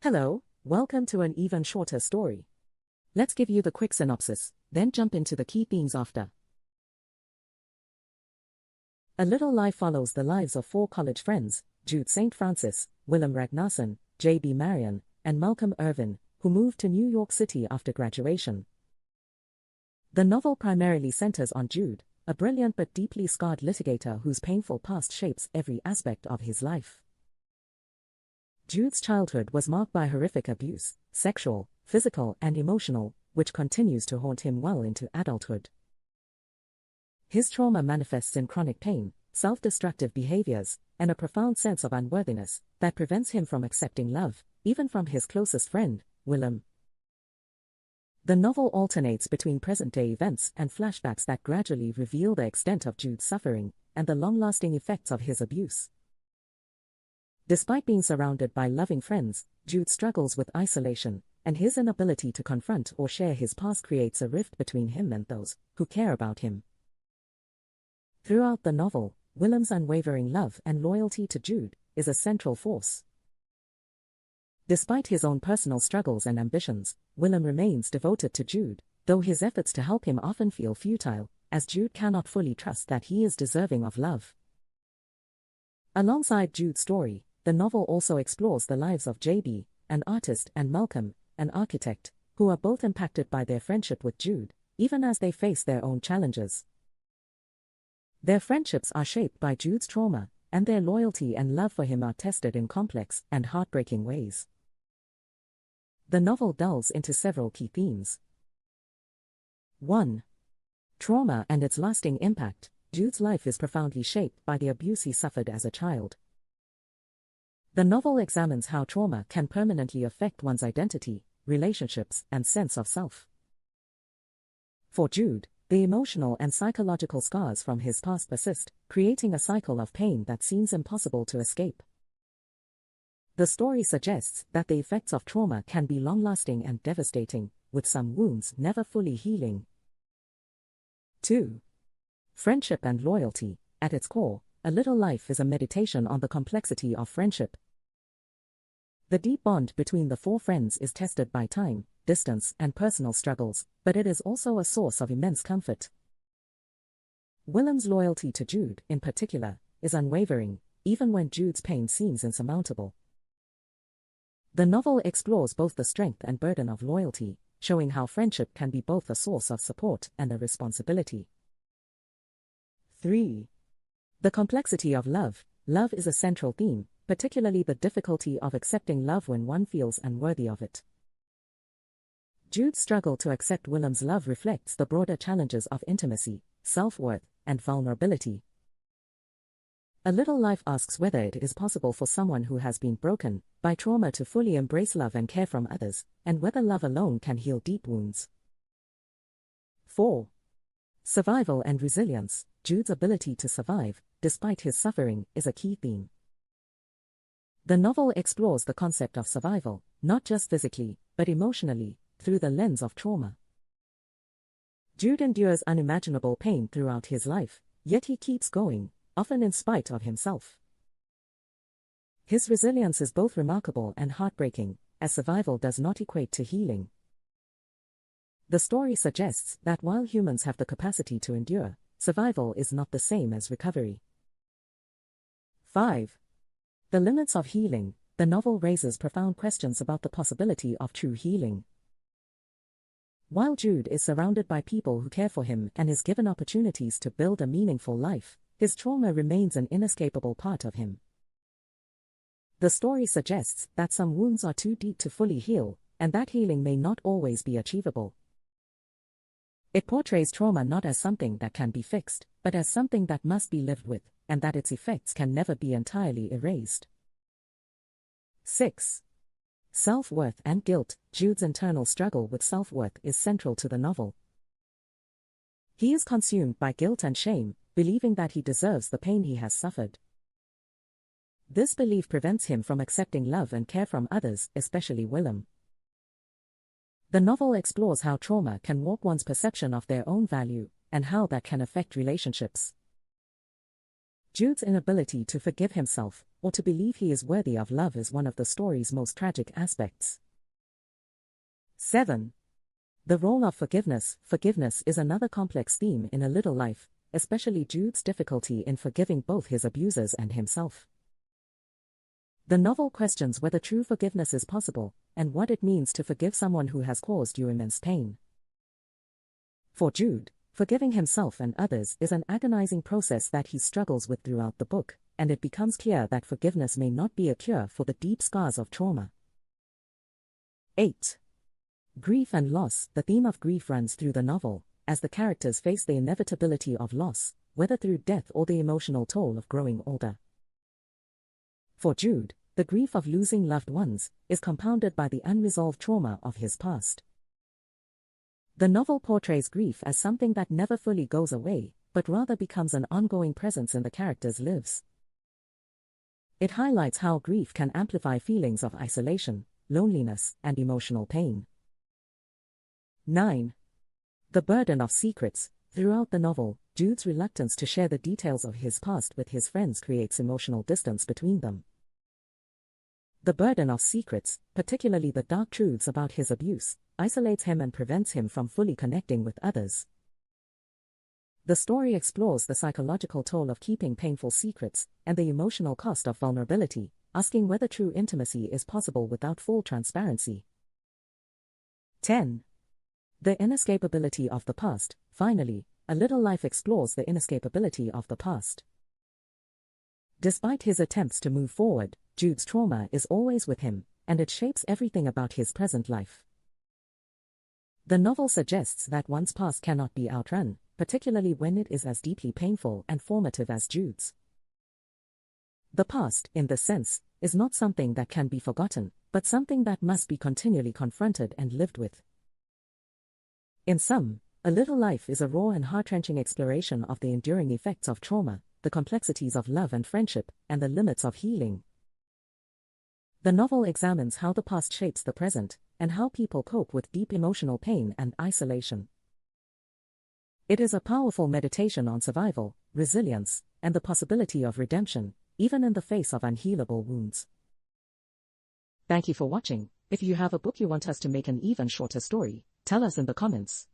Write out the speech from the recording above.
Hello, welcome to an even shorter story. Let's give you the quick synopsis, then jump into the key themes after. A Little Life follows the lives of four college friends, Jude St. Francis, Willem Ragnarsson, J.B. Marion, and Malcolm Irvin, who moved to New York City after graduation. The novel primarily centers on Jude, a brilliant but deeply scarred litigator whose painful past shapes every aspect of his life. Jude's childhood was marked by horrific abuse, sexual, physical, and emotional, which continues to haunt him well into adulthood. His trauma manifests in chronic pain, self-destructive behaviors, and a profound sense of unworthiness that prevents him from accepting love, even from his closest friend, Willem. The novel alternates between present-day events and flashbacks that gradually reveal the extent of Jude's suffering and the long-lasting effects of his abuse. Despite being surrounded by loving friends, Jude struggles with isolation, and his inability to confront or share his past creates a rift between him and those who care about him. Throughout the novel, Willem's unwavering love and loyalty to Jude is a central force. Despite his own personal struggles and ambitions, Willem remains devoted to Jude, though his efforts to help him often feel futile, as Jude cannot fully trust that he is deserving of love. Alongside Jude's story, the novel also explores the lives of J.B., an artist, and Malcolm, an architect, who are both impacted by their friendship with Jude, even as they face their own challenges. Their friendships are shaped by Jude's trauma, and their loyalty and love for him are tested in complex and heartbreaking ways. The novel delves into several key themes. 1. Trauma and its lasting impact. Jude's life is profoundly shaped by the abuse he suffered as a child. The novel examines how trauma can permanently affect one's identity, relationships, and sense of self. For Jude, the emotional and psychological scars from his past persist, creating a cycle of pain that seems impossible to escape. The story suggests that the effects of trauma can be long-lasting and devastating, with some wounds never fully healing. 2. Friendship and loyalty. At its core, A Little Life is a meditation on the complexity of friendship. The deep bond between the four friends is tested by time, distance, and personal struggles, but it is also a source of immense comfort. Willem's loyalty to Jude, in particular, is unwavering, even when Jude's pain seems insurmountable. The novel explores both the strength and burden of loyalty, showing how friendship can be both a source of support and a responsibility. 3. The complexity of love. Love is a central theme, particularly the difficulty of accepting love when one feels unworthy of it. Jude's struggle to accept Willem's love reflects the broader challenges of intimacy, self-worth, and vulnerability. A Little Life asks whether it is possible for someone who has been broken by trauma to fully embrace love and care from others, and whether love alone can heal deep wounds. 4. Survival and resilience. Jude's ability to survive, despite his suffering, is a key theme. The novel explores the concept of survival, not just physically, but emotionally, through the lens of trauma. Jude endures unimaginable pain throughout his life, yet he keeps going, often in spite of himself. His resilience is both remarkable and heartbreaking, as survival does not equate to healing. The story suggests that while humans have the capacity to endure, survival is not the same as recovery. 5. The limits of healing. The novel raises profound questions about the possibility of true healing. While Jude is surrounded by people who care for him and is given opportunities to build a meaningful life, his trauma remains an inescapable part of him. The story suggests that some wounds are too deep to fully heal, and that healing may not always be achievable. It portrays trauma not as something that can be fixed, but as something that must be lived with, and that its effects can never be entirely erased. 6. Self-worth and guilt. Jude's internal struggle with self-worth is central to the novel. He is consumed by guilt and shame, believing that he deserves the pain he has suffered. This belief prevents him from accepting love and care from others, especially Willem. The novel explores how trauma can warp one's perception of their own value, and how that can affect relationships. Jude's inability to forgive himself, or to believe he is worthy of love is one of the story's most tragic aspects. 7. The role of forgiveness. Forgiveness is another complex theme in A Little Life, especially Jude's difficulty in forgiving both his abusers and himself. The novel questions whether true forgiveness is possible, and what it means to forgive someone who has caused you immense pain. For Jude, forgiving himself and others is an agonizing process that he struggles with throughout the book, and it becomes clear that forgiveness may not be a cure for the deep scars of trauma. 8. Grief and loss. The theme of grief runs through the novel, as the characters face the inevitability of loss, whether through death or the emotional toll of growing older. For Jude, the grief of losing loved ones is compounded by the unresolved trauma of his past. The novel portrays grief as something that never fully goes away, but rather becomes an ongoing presence in the characters' lives. It highlights how grief can amplify feelings of isolation, loneliness, and emotional pain. 9. The burden of secrets. Throughout the novel, Jude's reluctance to share the details of his past with his friends creates emotional distance between them. The burden of secrets, particularly the dark truths about his abuse, isolates him and prevents him from fully connecting with others. The story explores the psychological toll of keeping painful secrets and the emotional cost of vulnerability, asking whether true intimacy is possible without full transparency. 10. The inescapability of the past. Finally, A Little Life explores the inescapability of the past. Despite his attempts to move forward, Jude's trauma is always with him, and it shapes everything about his present life. The novel suggests that one's past cannot be outrun, particularly when it is as deeply painful and formative as Jude's. The past, in this sense, is not something that can be forgotten, but something that must be continually confronted and lived with. In sum, A Little Life is a raw and heart-wrenching exploration of the enduring effects of trauma, the complexities of love and friendship, and the limits of healing. The novel examines how the past shapes the present, and how people cope with deep emotional pain and isolation. It is a powerful meditation on survival, resilience, and the possibility of redemption, even in the face of unhealable wounds. Thank you for watching. If you have a book you want us to make an even shorter story, tell us in the comments.